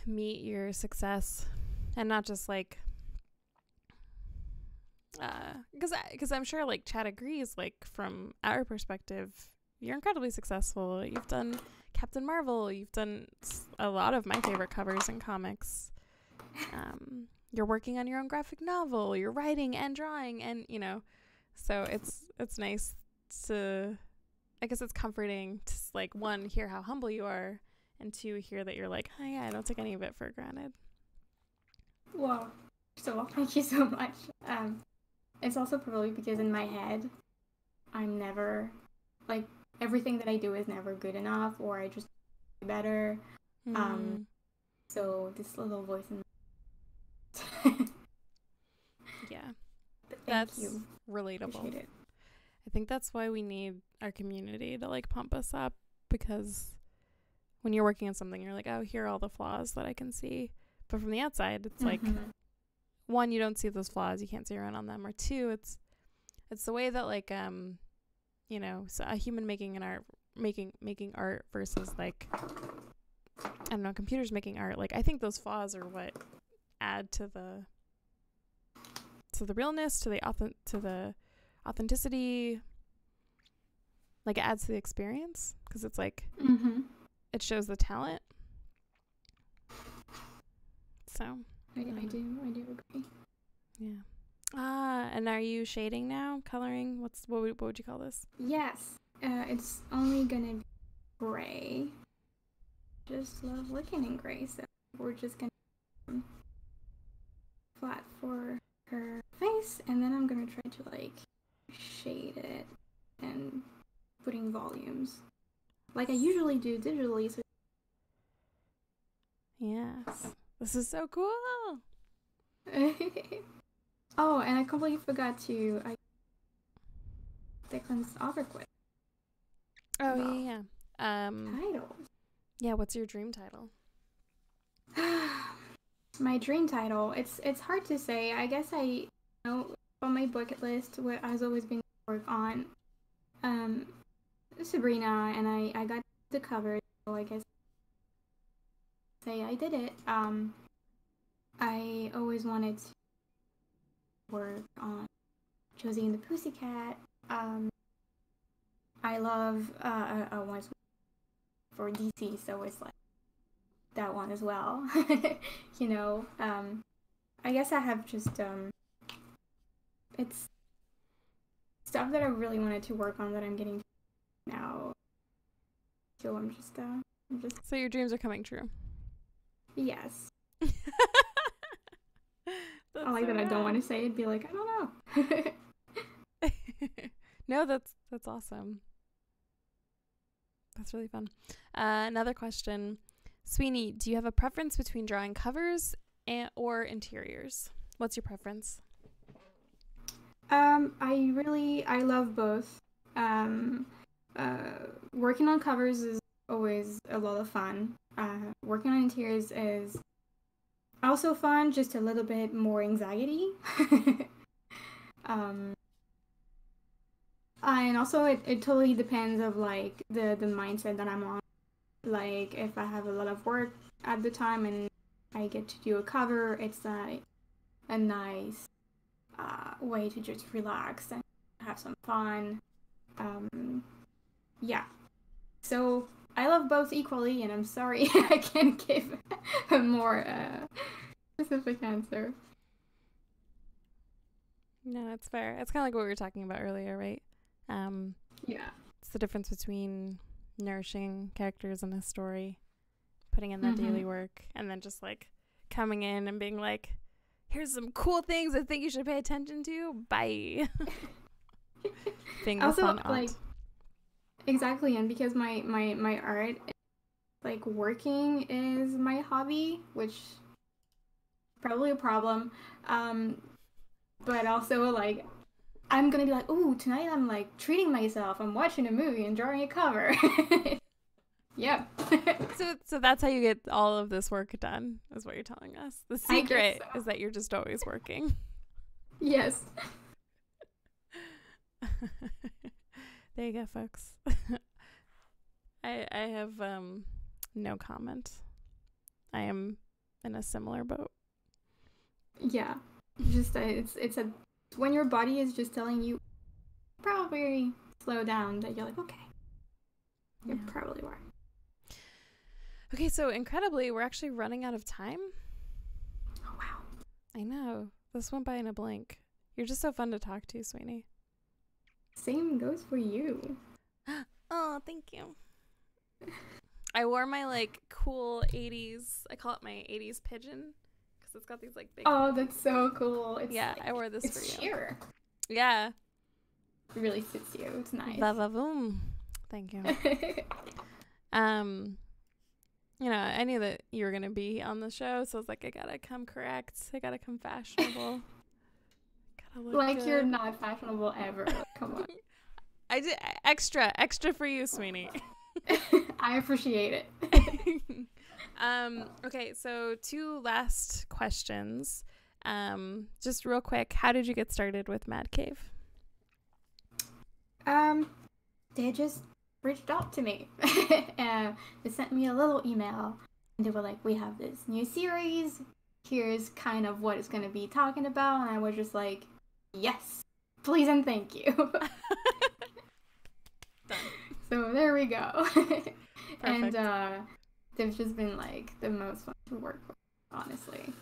meet your success, and not just like because I'm sure like Chad agrees, like from our perspective you're incredibly successful. You've done Captain Marvel, you've done a lot of my favorite covers in comics. You're working on your own graphic novel, you're writing and drawing, and you know, so it's nice to, I guess it's comforting to like, one, hear how humble you are, and two, hear that you're like, oh yeah, I don't take any of it for granted. Well, first of all, thank you so much. It's also probably because in my head, I'm never, like, everything that I do is never good enough, or I just do better. So this little voice in my yeah, thank you. Relatable. Appreciate it. I think that's why we need our community to like pump us up, because when you're working on something, you're like, oh, here are all the flaws that I can see. But from the outside, it's like, one, you don't see those flaws, you can't see around on them, or two, it's the way that like you know, so a human making art versus like, I don't know, computers making art. Like, I think those flaws are what add to the realness, to the authenticity. Like, it adds to the experience, because it's like it shows the talent. So I do agree. Yeah. And are you shading now? Coloring? What would you call this? Yes. It's only gonna be gray. Just love working in gray, so we're just gonna flat for her face, and then I'm gonna try to like shade it and putting volumes. like I usually do digitally. So Yes. This is so cool. oh, and I completely forgot to Declan's author quiz. Oh, yeah. Titles. Yeah, what's your dream title? My dream title. It's hard to say. I guess on my bucket list what has always been to work on Sabrina, and I got the cover, so I guess say I did it. I always wanted to work on Josie and the Pussycat. I love one for DC, so it's like that one as well. You know, I guess I have just it's stuff that I really wanted to work on that I'm getting now. So I'm just So your dreams are coming true. yes. That's I like so that. I don't want to say it. Be like, I don't know. No, that's awesome. That's really fun. Another question. Sweeney, do you have a preference between drawing covers or interiors? What's your preference? I love both. Working on covers is always a lot of fun. Working on interiors is also fun, just a little bit more anxiety. And also it totally depends of like the mindset that I'm on. Like if I have a lot of work at the time and I get to do a cover, it's like a nice way to just relax and have some fun. Yeah. So I love both equally, and I'm sorry I can't give a more specific answer. No, it's fair. It's kind of like what we were talking about earlier, right? Yeah. It's the difference between nourishing characters in a story, putting in that daily work, and then just like coming in and being like, here's some cool things I think you should pay attention to. Bye. Being also, fun aunt. like, exactly, and because my art, like working is my hobby, which is probably a problem. But also like I'm gonna be like, ooh, tonight I'm like treating myself. I'm watching a movie and drawing a cover. Yep. So that's how you get all of this work done, is what you're telling us. The secret is that you're just always working. Yes. There you go, folks. I have no comment. I am in a similar boat. Yeah. Just it's when your body is just telling you probably slow down, that you're like, okay, you're probably right. Okay, so incredibly, we're actually running out of time. Oh wow. I know. This went by in a blink. You're just so fun to talk to, Sweeney. Same goes for you. Oh, thank you. I wore my like cool 80s, I call it my 80s pigeon, because it's got these like big... Oh, that's so cool. It's yeah, like, I wore this for you. It's sheer. Yeah. It really fits you. It's nice. Va-va-voom. Thank you. You know, I knew that you were going to be on the show, so I was like, I gotta come correct. I gotta come fashionable. Gotta look like good. You're not fashionable ever. Come on. I did extra for you, Sweeney. I appreciate it. Okay, so 2 last questions. Just real quick, how did you get started with Mad Cave? They just reached out to me. They sent me a little email, and they were like, we have this new series, here's kind of what it's going to be talking about, and I was just like, yes, please and thank you. Done. So there we go. And they've just been like the most fun to work with, honestly.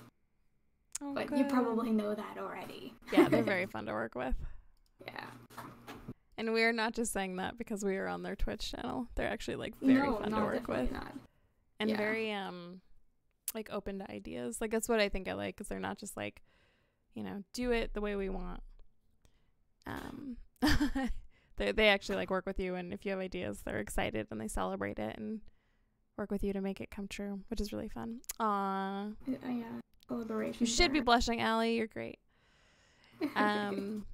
Oh, but good. you probably know that already. Yeah, they're very fun to work with. Yeah. And we're not just saying that because we are on their Twitch channel. They're actually like very fun to work with. Not. And very like open to ideas. Like that's what I think I like, because they're not just like, you know, do it the way we want. they actually like work with you, and if you have ideas, they're excited and they celebrate it and work with you to make it come true, which is really fun. Yeah, collaboration. You should be blushing, Allie. You're great. And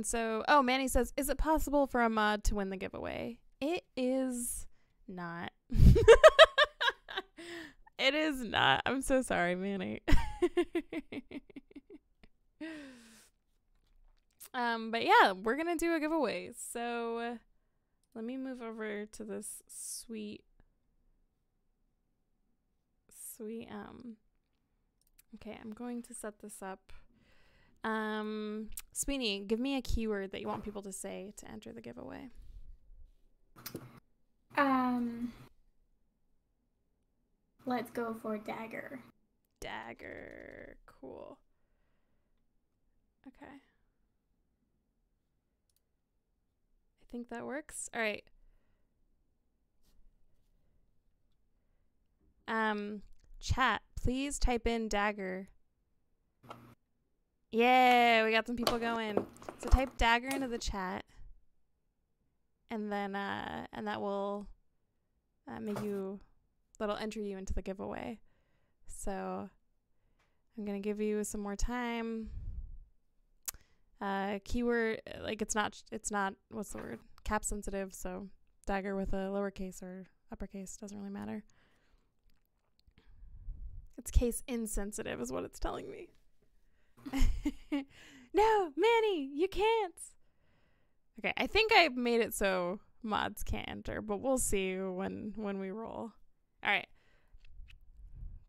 so, Manny says, is it possible for a mod to win the giveaway? It is not. It is not. I'm so sorry, Manny. But yeah, we're gonna do a giveaway. So let me move over to this sweet okay, I'm going to set this up. Sweeney, give me a keyword that you want people to say to enter the giveaway. Let's go for dagger. Dagger. Cool. Okay. I think that works. All right. Chat, please type in dagger. Yeah, we got some people going. So type dagger into the chat, and then and that will that'll enter you into the giveaway. So I'm gonna give you some more time. Keyword, like it's not what's the word? Cap sensitive, so dagger with a lowercase or uppercase doesn't really matter. It's case insensitive is what it's telling me. No, Manny, you can't. Okay, I think I made it so mods can't enter, but we'll see when we roll. All right.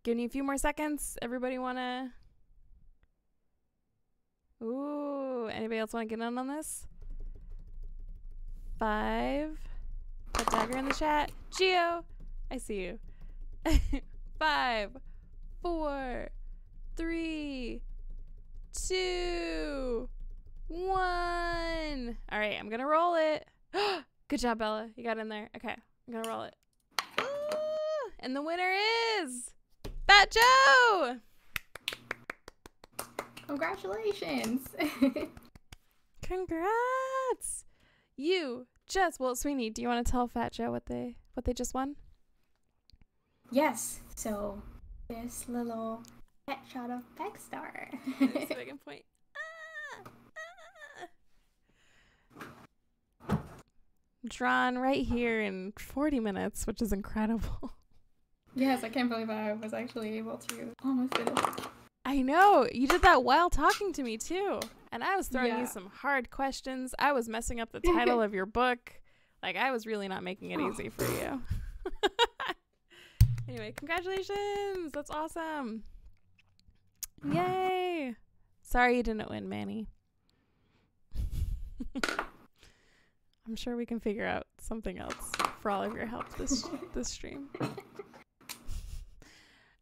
Give me a few more seconds. Everybody wanna... Ooh, anybody else want to get in on this? 5. Put dagger in the chat. Gio, I see you. 5, 4, 3, 2, 1. All right, I'm gonna roll it. Good job, Bella. You got in there. Okay, I'm gonna roll it. Ooh, and the winner is Fat Joe. Congratulations. Congrats. You just, well, Sweeney, do you want to tell Fat Joe what they just won? Yes. So this little pet shot of Becstar. That's a big point. Drawn right here in 40 minutes, which is incredible. Yes, I can't believe I was actually able to almost finish. I know. You did that while talking to me, too. And I was throwing you some hard questions. I was messing up the title of your book. Like, I was really not making it easy for you. Anyway, congratulations. That's awesome. Yay. Sorry you didn't win, Manny. I'm sure we can figure out something else for all of your help this stream.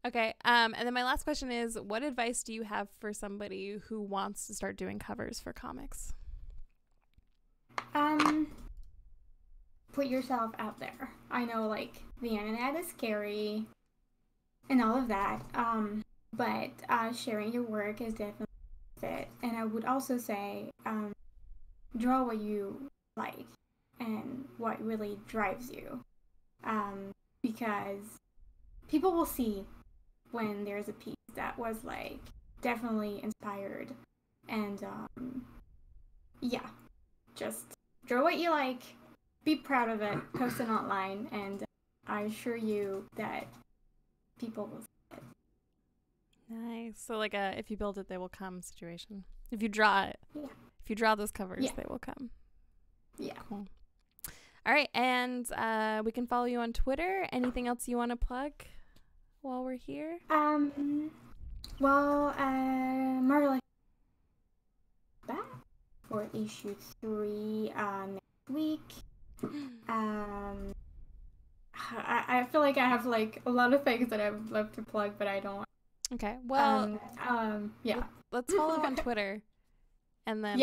Okay, and then my last question is, what advice do you have for somebody who wants to start doing covers for comics? Put yourself out there. I know, like, the internet is scary and all of that, but sharing your work is definitely fit. And I would also say, draw what you like and what really drives you, because people will see when there's a piece that was like definitely inspired, and yeah, just draw what you like, be proud of it, post it online, and I assure you that people will see it. Nice. So like a if you build it they will come situation. If you draw it, if you draw those covers, they will come. Yeah. Cool. All right, and we can follow you on Twitter. Anything else you want to plug while we're here? Well, Marla back for issue 3 next week. I feel like I have like a lot of things that I would love to plug, but I don't. Okay. Well, yeah. Let's follow on Twitter, and then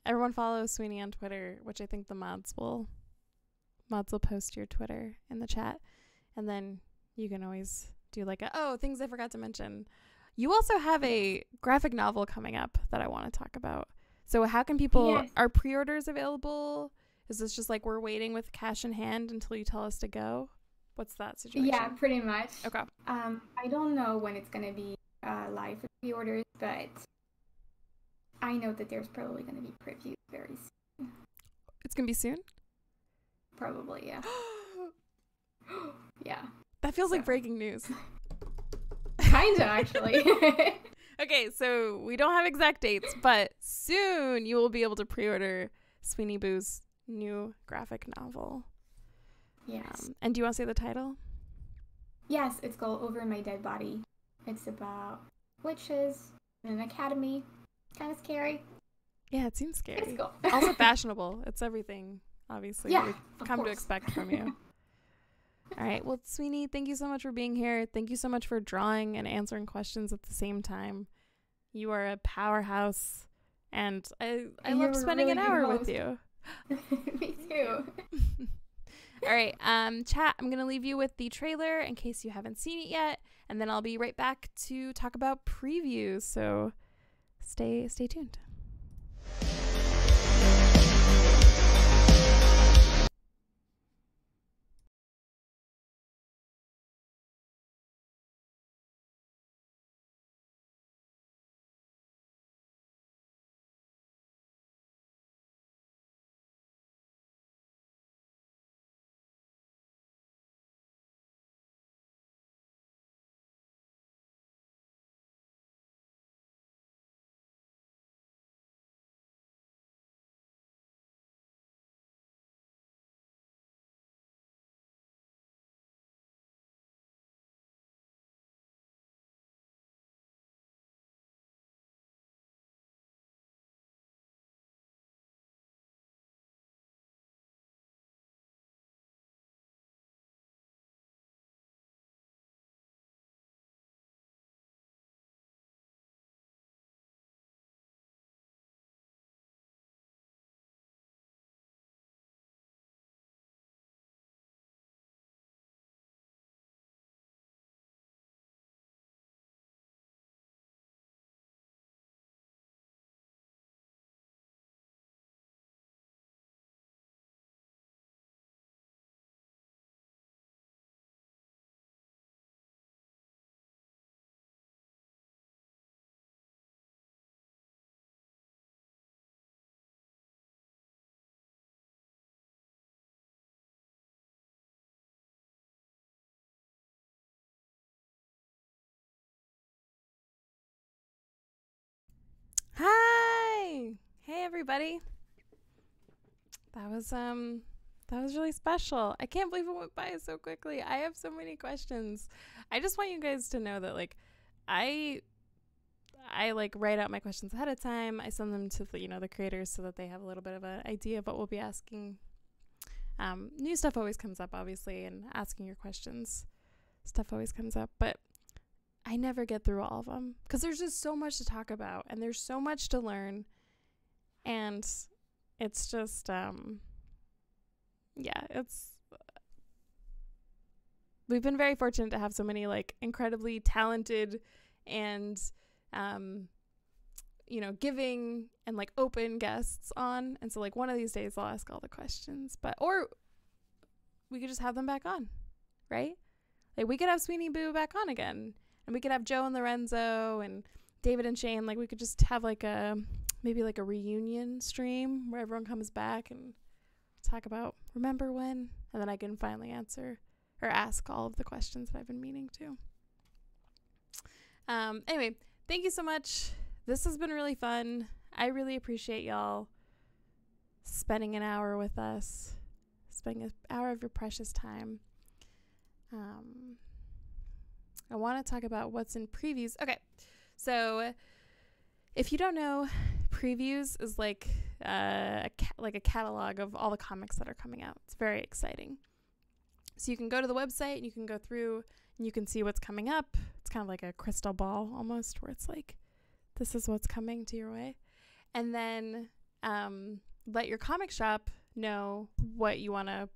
everyone follow Sweeney on Twitter, which I think the mods will post your Twitter in the chat, and then you can always do like things I forgot to mention. You also have a graphic novel coming up that I want to talk about. So how can people, Yes. are pre-orders available? Is this just like we're waiting with cash in hand until you tell us to go? What's that situation? Yeah, pretty much. Okay. I don't know when it's gonna be live for pre-orders, but I know that there's probably gonna be previews very soon. It's going to be soon? Probably, yeah. Yeah. That feels like breaking news. Kinda, actually. Okay, so we don't have exact dates, but soon you will be able to pre-order Sweeney Boo's new graphic novel. Yes. And do you want to say the title? Yes, it's called Over My Dead Body. It's about witches in an academy. Kind of scary. Yeah, it seems scary. It's cool. Also fashionable. It's everything, obviously, Yeah, we've of come to course. expect from you. All right. Well, Sweeney, thank you so much for being here. Thank you so much for drawing and answering questions at the same time. You are a powerhouse, and I loved spending an hour with you. Me too. All right, chat, I'm going to leave you with the trailer in case you haven't seen it yet, and then I'll be right back to talk about previews, so stay tuned. Hi! Hey, everybody. That was really special. I can't believe it went by so quickly. I have so many questions. I just want you guys to know that, like, I like write out my questions ahead of time. I send them to the creators so that they have a little bit of an idea of what we'll be asking. New stuff always comes up, obviously, and asking your questions, stuff always comes up, but I never get through all of them because there's just so much to talk about and there's so much to learn, and it's just we've been very fortunate to have so many like incredibly talented and giving and like open guests on, and so like one of these days I'll ask all the questions, or we could just have them back on, right? Like we could have Sweeney Boo back on again, and we could have Joe and Lorenzo and David and Shane. Like we could just have like maybe a reunion stream where everyone comes back and talk about remember when, and then I can finally answer or ask all of the questions that I've been meaning to. Anyway, thank you so much. This has been really fun. I really appreciate y'all spending an hour with us, spending an hour of your precious time. I want to talk about what's in previews. Okay, so if you don't know, previews is like a catalog of all the comics that are coming out. It's very exciting. So you can go to the website and you can go through and you can see what's coming up. It's kind of like a crystal ball almost, where it's like, this is what's coming to your way. And then let your comic shop know what you want to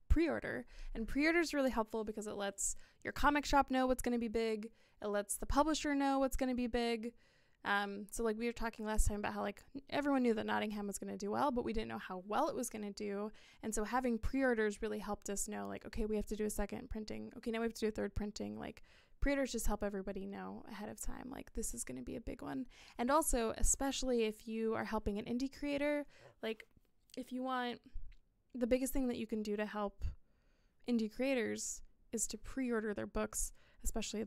pre-order. And pre-order is really helpful because it lets your comic shop know what's going to be big. It lets the publisher know what's going to be big. So like we were talking last time about how like everyone knew that Nottingham was going to do well, but we didn't know how well it was going to do. And so having pre-orders really helped us know like, okay, we have to do a second printing. Okay, now we have to do a third printing. Like pre-orders just help everybody know ahead of time, like this is going to be a big one. And also, especially if you are helping an indie creator, like if you want, the biggest thing that you can do to help indie creators is to pre-order their books, especially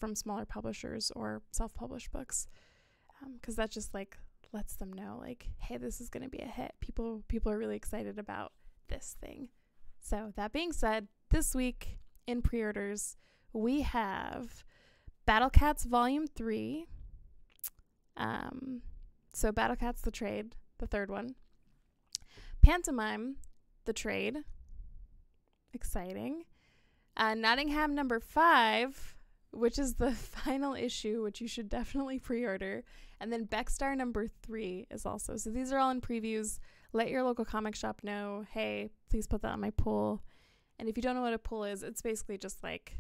from smaller publishers or self-published books. Because that just like lets them know like, hey, this is going to be a hit. People are really excited about this thing. So that being said, this week in pre-orders, we have Battle Cats Volume 3. So Battle Cats the Trade, the third one. Pantomime, the Trade. Exciting. Nottingham number 5, which is the final issue, which you should definitely pre-order. And then Becstar number 3 is also. So these are all in previews. Let your local comic shop know, hey, please put that on my pull. And if you don't know what a pull is, it's basically just like,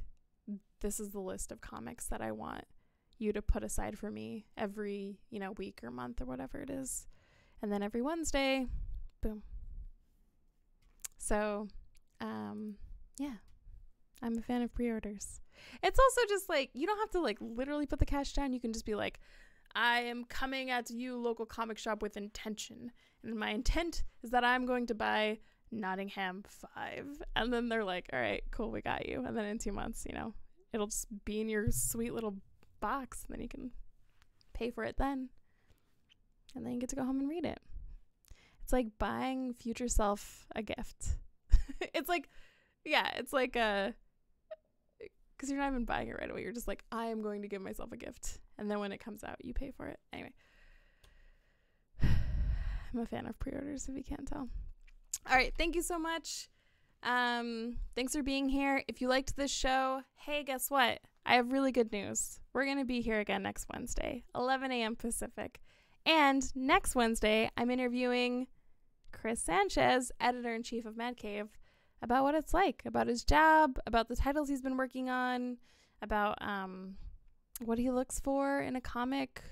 this is the list of comics that I want you to put aside for me every, week or month or whatever it is. And then every Wednesday, boom. So, yeah, I'm a fan of pre-orders. It's also just like, you don't have to like literally put the cash down. You can just be like, I am coming at you, local comic shop, with intention. And my intent is that I'm going to buy Nottingham 5. And then they're like, all right, cool, we got you. And then in 2 months, it'll just be in your sweet little box. And then you can pay for it then. And then you get to go home and read it. It's like buying future self a gift. It's like, because you're not even buying it right away. You're just like, I am going to give myself a gift. And then when it comes out, you pay for it. Anyway. I'm a fan of pre-orders, if you can't tell. All right. Thank you so much. Thanks for being here. If you liked this show, hey, guess what? I have really good news. We're going to be here again next Wednesday, 11 a.m. Pacific. And next Wednesday, I'm interviewing Chris Sanchez, editor-in-chief of Mad Cave, about what it's like, about his job, about the titles he's been working on, about what he looks for in a comic,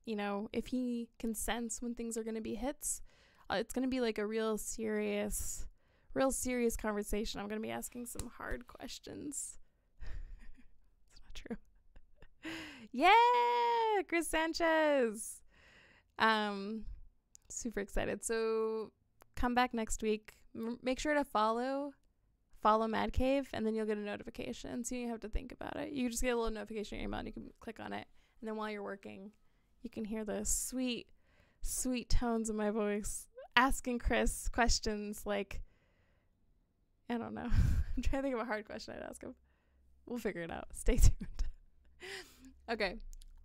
if he can sense when things are going to be hits. It's going to be like a real serious conversation. I'm going to be asking some hard questions. It's not true. Yeah, Chris Sanchez. Super excited. So come back next week. Make sure to follow Mad Cave, and then you'll get a notification. So you don't have to think about it. You just get a little notification in your email, and you can click on it. And then while you're working, you can hear the sweet, sweet tones of my voice asking Chris questions like, I don't know. I'm trying to think of a hard question I'd ask him. We'll figure it out. Stay tuned. Okay.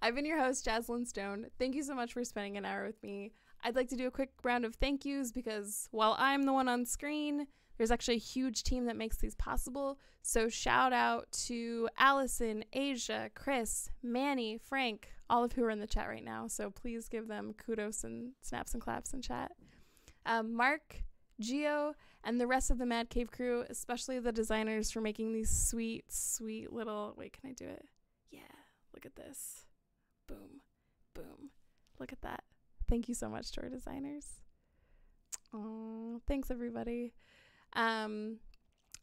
I've been your host, Jazzlyn Stone. Thank you so much for spending an hour with me. I'd like to do a quick round of thank yous because while I'm the one on screen, there's actually a huge team that makes these possible. So shout out to Allison, Asia, Chris, Manny, Frank, all of who are in the chat right now. So please give them kudos and snaps and claps in chat. Mark, Gio, and the rest of the Mad Cave crew, especially the designers, for making these sweet, sweet little... Wait, can I do it? Yeah, look at this. Boom, boom. Look at that. Thank you so much to our designers. Oh, thanks everybody.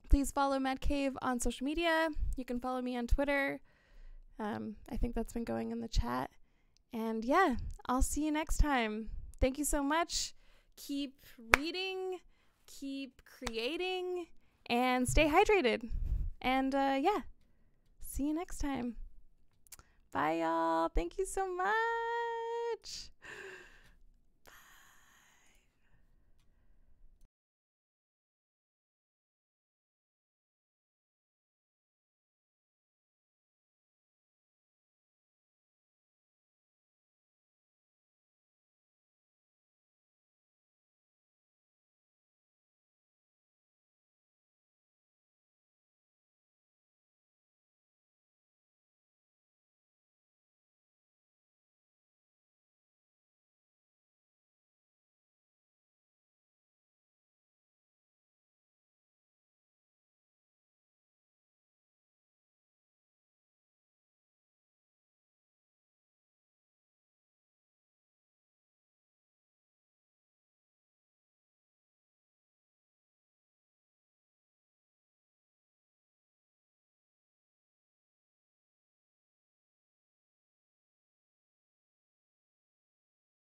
Please follow Mad Cave on social media. You can follow me on Twitter. I think that's been going in the chat. And yeah, I'll see you next time. Thank you so much. Keep reading, keep creating, and stay hydrated. And yeah, see you next time. Bye, y'all. Thank you so much.